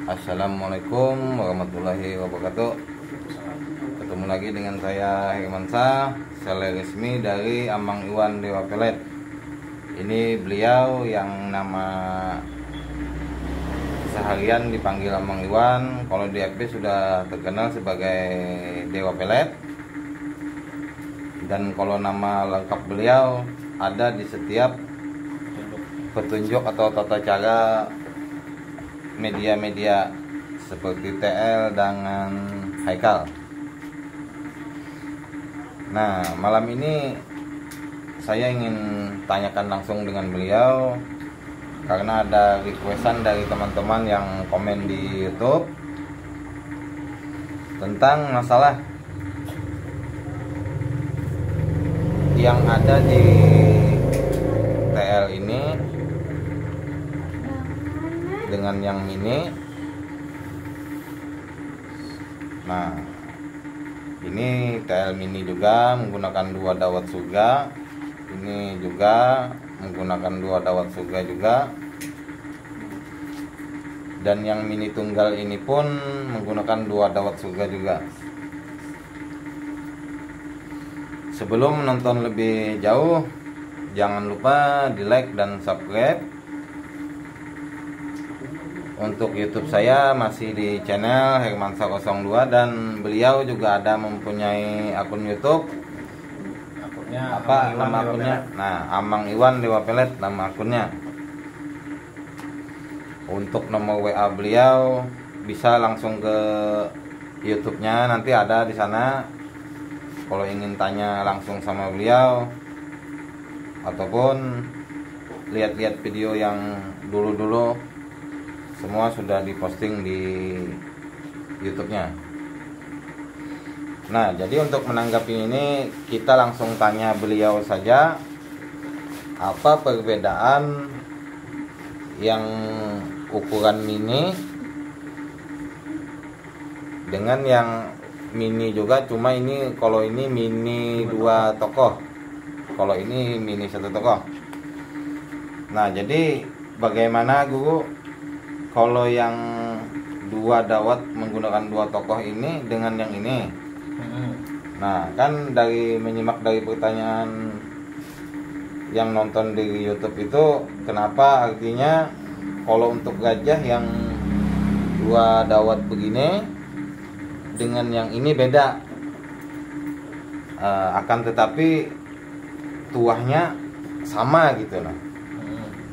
Assalamualaikum warahmatullahi wabarakatuh. Ketemu lagi dengan saya Hermansa, seller resmi dari Amang Iwan Dewa Pelet. Ini beliau yang nama seharian dipanggil Amang Iwan. Kalau di FB sudah terkenal sebagai Dewa Pelet. Dan kalau nama lengkap beliau ada di setiap petunjuk atau tata cara media-media seperti TL dengan Haikal. Nah, malam ini saya ingin tanyakan langsung dengan beliau karena ada requestan dari teman-teman yang komen di YouTube tentang masalah yang ada di TL ini dengan yang mini. Nah, ini TL mini juga menggunakan 2 dawat surga. Ini juga menggunakan 2 dawat surga juga. Dan yang mini tunggal ini pun menggunakan 2 dawat surga juga. Sebelum menonton lebih jauh, jangan lupa di like dan subscribe. Untuk YouTube saya masih di channel Hermansa02 dan beliau juga ada mempunyai akun YouTube. Akunnya apa nama akunnya? Nah, Amang Iwan Dewa Pelet nama akunnya. Untuk nomor WA beliau bisa langsung ke YouTube-nya, nanti ada di sana. Kalau ingin tanya langsung sama beliau ataupun lihat-lihat video yang dulu-dulu, semua sudah diposting di YouTube-nya. Nah, jadi untuk menanggapi ini kita langsung tanya beliau saja, apa perbedaan yang ukuran mini dengan yang mini juga, cuma ini kalau ini mini 2 tokoh, kalau ini mini 1 tokoh. Nah, jadi bagaimana Guru kalau yang 2 dawat menggunakan 2 tokoh ini dengan yang ini? Nah, kan dari menyimak dari pertanyaan yang nonton di YouTube itu, kenapa artinya kalau untuk gajah yang 2 dawat begini dengan yang ini beda, akan tetapi tuahnya sama gitu lah,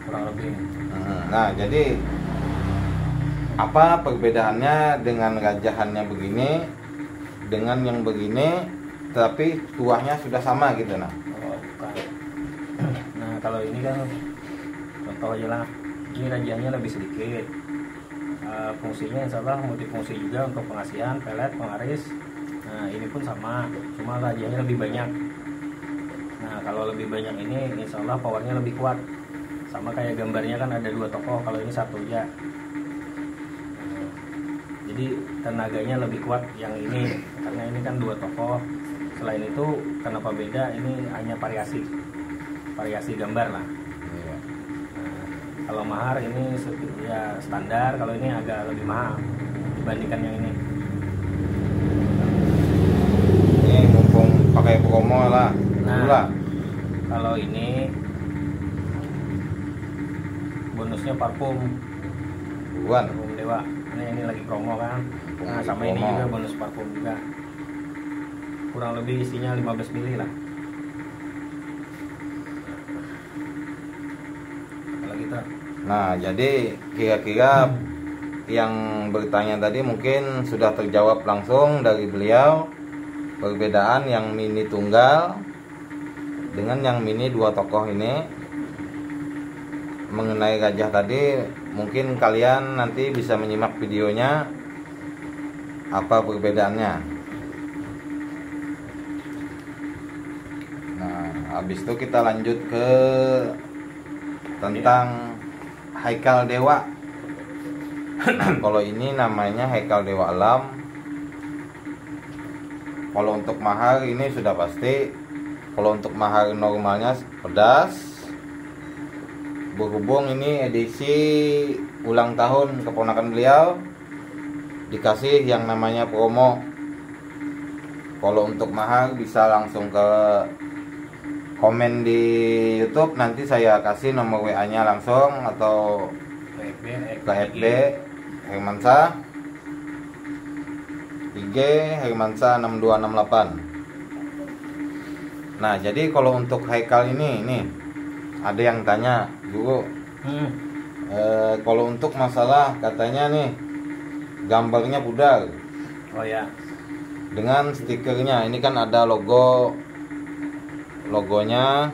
kurang lebih. Nah, jadi apa perbedaannya dengan gajahannya begini dengan yang begini tapi tuahnya sudah sama gitu? Nah, Nah, kalau ini kan contoh aja lah, ini rajanya lebih sedikit. Fungsinya insya Allah multifungsi juga untuk pengasihan, pelet, pengaris. Nah, ini pun sama, cuma rajanya lebih banyak. Nah, kalau lebih banyak ini insya Allah powernya lebih kuat. Sama kayak gambarnya kan ada 2 tokoh, kalau ini 1 aja. Jadi tenaganya lebih kuat yang ini karena ini kan 2 tokoh. Selain itu kenapa beda, ini hanya variasi gambar lah. iya. Nah, kalau mahar ini ya standar, kalau ini agak lebih mahal dibandingkan yang ini. Ini mumpung pakai promo lah. Nah, kalau ini bonusnya parfum dewa. Ini lagi promo kan. Nah, sama ini juga bonus parfum juga. Kurang lebih isinya 15 ml lah. Kalau kita. Nah, jadi kira-kira yang bertanya tadi mungkin sudah terjawab langsung dari beliau, perbedaan yang mini tunggal dengan yang mini 2 tokoh ini. Mengenai gajah tadi mungkin kalian nanti bisa menyimak videonya apa perbedaannya. Nah, habis itu kita lanjut ke tentang Haikal Dewa. Kalau ini namanya Haikal Dewa Alam. Kalau untuk mahar ini sudah pasti. Kalau untuk mahar normalnya pedas. Berhubung ini edisi ulang tahun keponakan beliau, dikasih yang namanya promo. Kalau untuk mahal bisa langsung ke komen di YouTube, nanti saya kasih nomor WA-nya langsung, atau ke FB Hermansa, IG Hermansa 6268. Nah, jadi kalau untuk Haikal ini nih, ada yang tanya, Guru, kalau untuk masalah katanya nih gambarnya pudar. Oh ya. Dengan stikernya, ini kan ada logonya,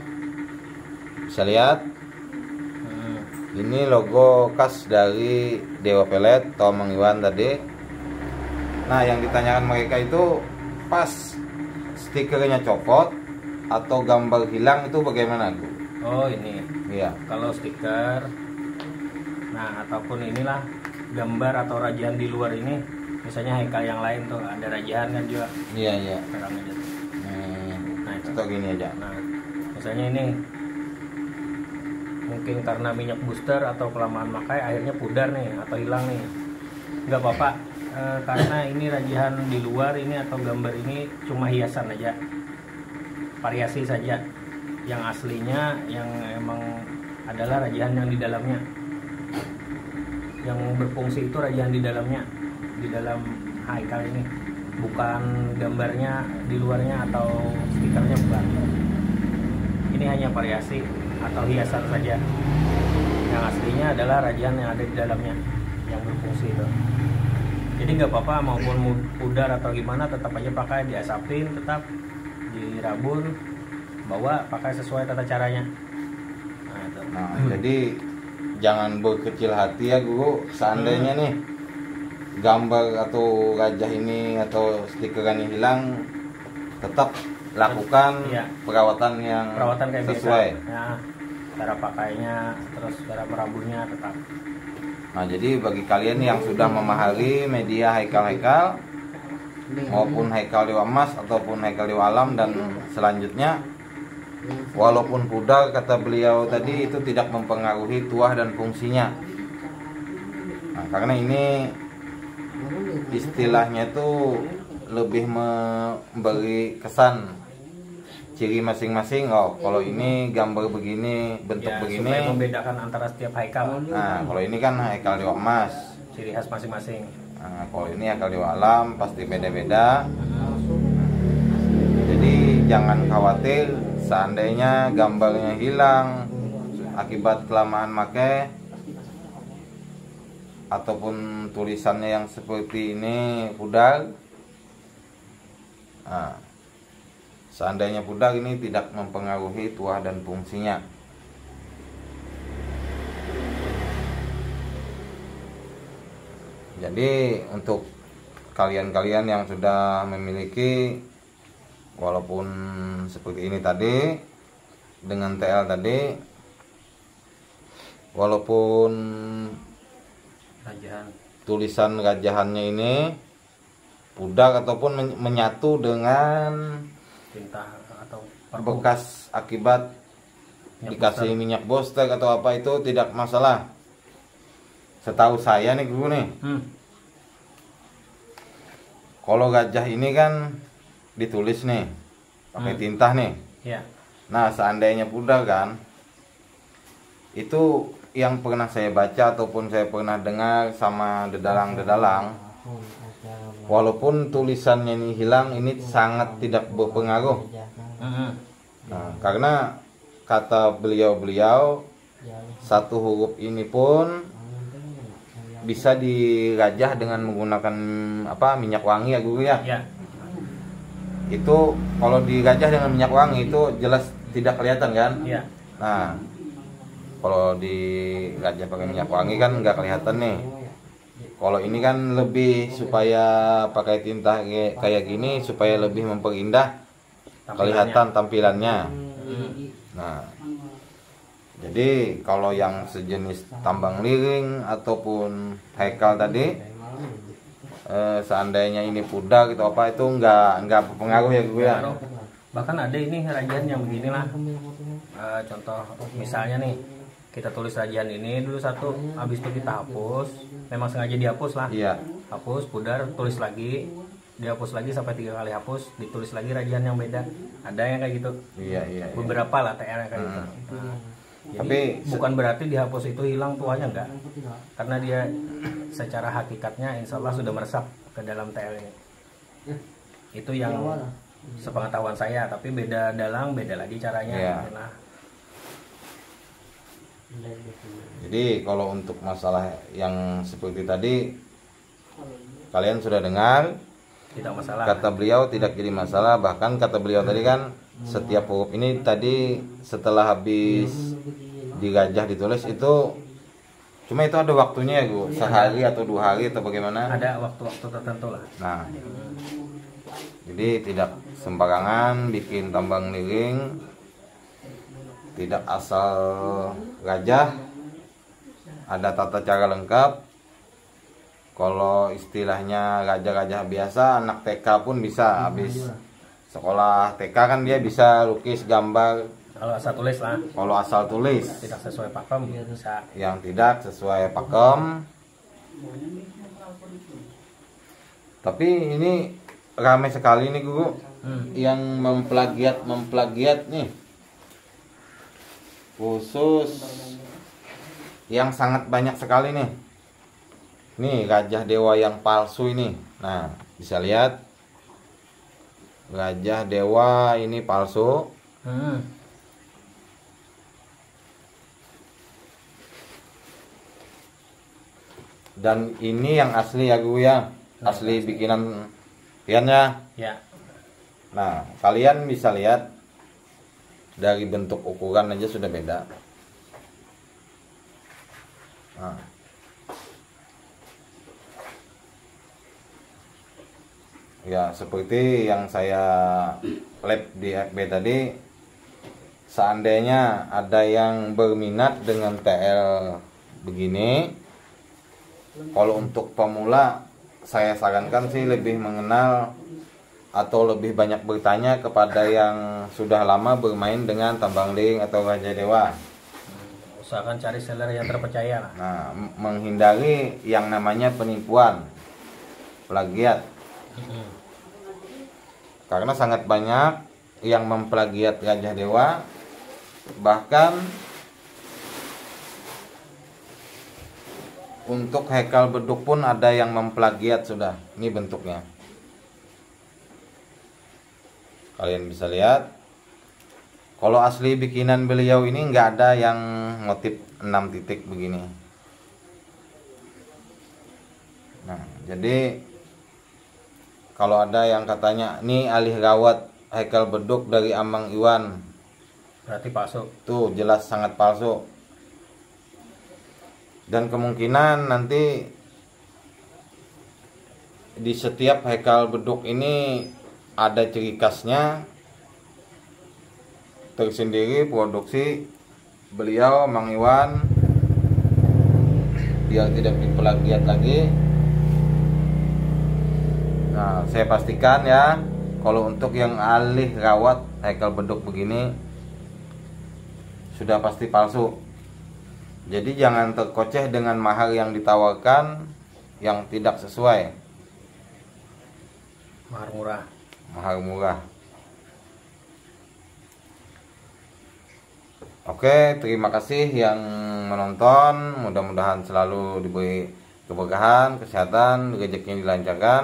bisa lihat. Ini logo khas dari Dewa Pelet atau Mang Iwan tadi. Nah, yang ditanyakan mereka itu pas stikernya copot atau gambar hilang itu bagaimana, Bu? Oh, ini. Iya. Kalau stiker, nah ataupun inilah gambar atau rajian di luar ini, misalnya Haikal yang lain tuh ada rajian kan juga. Iya, iya. Terang aja tuh. Nah, itu. Atau gini aja. Nah, misalnya ini mungkin karena minyak booster atau kelamaan pakai akhirnya pudar nih atau hilang nih, nggak apa-apa, karena ini rajian di luar ini atau gambar ini cuma hiasan aja, variasi saja. Yang aslinya yang emang adalah rajian yang di dalamnya, yang berfungsi itu rajian di dalamnya, di dalam Haikal ini, bukan gambarnya di luarnya atau stikernya, bukan. Ini hanya variasi atau hiasan saja. Yang aslinya adalah rajian yang ada di dalamnya, yang berfungsi itu. Jadi nggak apa-apa, maupun pudar atau gimana, tetap aja pakai, diasapin, tetap dirabur, bawa, pakai sesuai tata caranya. Nah, itu. Nah, jadi jangan berkecil hati ya, Guru. Seandainya nih gambar atau gajah ini atau stiker ini hilang, tetap lakukan perawatan yang kayak sesuai. Biasa. Ya, cara pakainya, terus cara merabuhnya tetap. Nah, jadi bagi kalian yang sudah memahami media Haikal maupun Haikal Dewa Emas ataupun Haikal Dewa Alam dan selanjutnya, walaupun pudar kata beliau tadi, itu tidak mempengaruhi tuah dan fungsinya. Nah, karena ini istilahnya itu lebih memberi kesan ciri masing-masing. Oh, kalau ini gambar begini, bentuk ya, begini, supaya membedakan antara setiap Haikal. Nah, kalau ini kan Haikal Dewa Emas, ciri khas masing-masing. Nah, kalau ini Haikal Dewa Alam pasti beda-beda. Jadi jangan khawatir seandainya gambarnya hilang akibat kelamaan pakai, ataupun tulisannya yang seperti ini pudar. Nah, seandainya pudar, ini tidak mempengaruhi tuah dan fungsinya. Jadi untuk kalian-kalian yang sudah memiliki, walaupun seperti ini tadi dengan TL tadi, walaupun Rajahan. tulisan rajahannya ini pudar ataupun menyatu dengan tinta atau parfum, bekas akibat dikasih minyak booster atau apa, itu tidak masalah. Setahu saya nih, Guru nih, kalau gajah ini kan ditulis nih pakai tinta nih. Ya. Nah, seandainya pudar kan, itu yang pernah saya baca ataupun saya pernah dengar sama dedalang-dedalang, walaupun tulisannya ini hilang, ini sangat tidak berpengaruh. Nah, karena kata beliau-beliau, satu huruf ini pun bisa dirajah dengan menggunakan minyak wangi ya, Guru ya. Ya. Itu kalau dirajah dengan minyak wangi itu jelas tidak kelihatan kan? Ya. Nah, kalau dirajah pakai minyak wangi kan nggak kelihatan nih. Kalau ini kan lebih supaya pakai tinta kayak gini supaya lebih memperindah kelihatan tampilannya. Nah, jadi kalau yang sejenis tambang liring ataupun Haikal tadi, seandainya ini pudar gitu apa, itu nggak berpengaruh ya, Guru ya. Bahkan ada ini rajian yang beginilah, contoh misalnya nih kita tulis sajian ini dulu satu, habis itu kita hapus, memang sengaja dihapus lah. Iya. Hapus, pudar, tulis lagi, dihapus lagi sampai 3 kali hapus, ditulis lagi rajian yang beda. Ada yang kayak gitu. Iya, iya. Beberapa lah TR kayak gitu. Nah, jadi Tapi bukan berarti dihapus itu hilang tuanya, enggak. Karena dia secara hakikatnya insya Allah sudah meresap ke dalam TL ini. Itu yang sepengetahuan saya, tapi beda dalang, beda lagi caranya. Iya. Nah, jadi kalau untuk masalah yang seperti tadi kalian sudah dengar, tidak masalah. kata beliau tidak jadi masalah. Bahkan kata beliau tadi kan setiap huruf ini tadi setelah habis digajah ditulis itu cuma itu ada waktunya ya Bu, sehari atau 2 hari atau bagaimana? Ada waktu-waktu tertentu lah. Nah, jadi tidak sembarangan bikin tambang liring, tidak asal gajah, ada tata cara lengkap. Kalau istilahnya gajah-gajah biasa, anak TK pun bisa. Habis sekolah TK kan dia bisa lukis, gambar. Kalau asal tulis lah, Kalau asal tulis, tidak sesuai pakem bisa. yang tidak sesuai pakem. Tapi ini ramai sekali nih Guru, yang memplagiat nih, khusus yang sangat banyak sekali nih. Nih gajah dewa yang palsu ini. Nah, bisa lihat gajah dewa ini palsu. Dan ini yang asli ya Guru ya, asli bikinan piannya. Ya. Nah, kalian bisa lihat dari bentuk ukuran aja sudah beda. Nah. Ya, seperti yang saya lab di FB tadi, seandainya ada yang berminat dengan TL begini, kalau untuk pemula saya sarankan sih lebih mengenal atau lebih banyak bertanya kepada yang sudah lama bermain dengan tambang liring atau gajah dewa. Usahakan cari seller yang terpercaya lah. Nah, menghindari yang namanya penipuan, plagiat. Karena sangat banyak yang memplagiat gajah dewa, bahkan untuk hekal beduk pun ada yang memplagiat sudah. Ini bentuknya. Kalian bisa lihat. Kalau asli bikinan beliau ini nggak ada yang motif 6 titik begini. Nah, jadi kalau ada yang katanya nih alih rawat hekal beduk dari Amang Iwan, Berarti palsu. tuh jelas sangat palsu. Dan kemungkinan nanti di setiap hekal beduk ini ada ciri khasnya tersendiri produksi beliau Mang Iwan, biar tidak diplagiat lagi. Nah, saya pastikan ya, kalau untuk yang alih rawat hekal beduk begini sudah pasti palsu. Jadi jangan terkoceh dengan mahar yang ditawarkan yang tidak sesuai. Mahar murah. Mahar murah. Oke, terima kasih yang menonton. Mudah-mudahan selalu diberi keberkahan, kesehatan, rezekinya dilancarkan.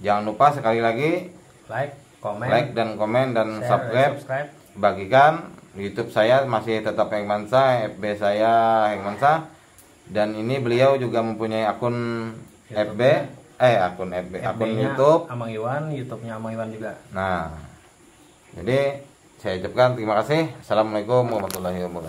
Jangan lupa sekali lagi like dan komen dan share, subscribe. Bagikan. YouTube saya masih tetap Hekmansyah, FB saya Hekmansyah, dan ini beliau juga mempunyai akun FB, akun YouTube Amang Iwan, YouTube-nya Amang Iwan juga. Nah, jadi saya ucapkan terima kasih. Assalamualaikum warahmatullahi wabarakatuh.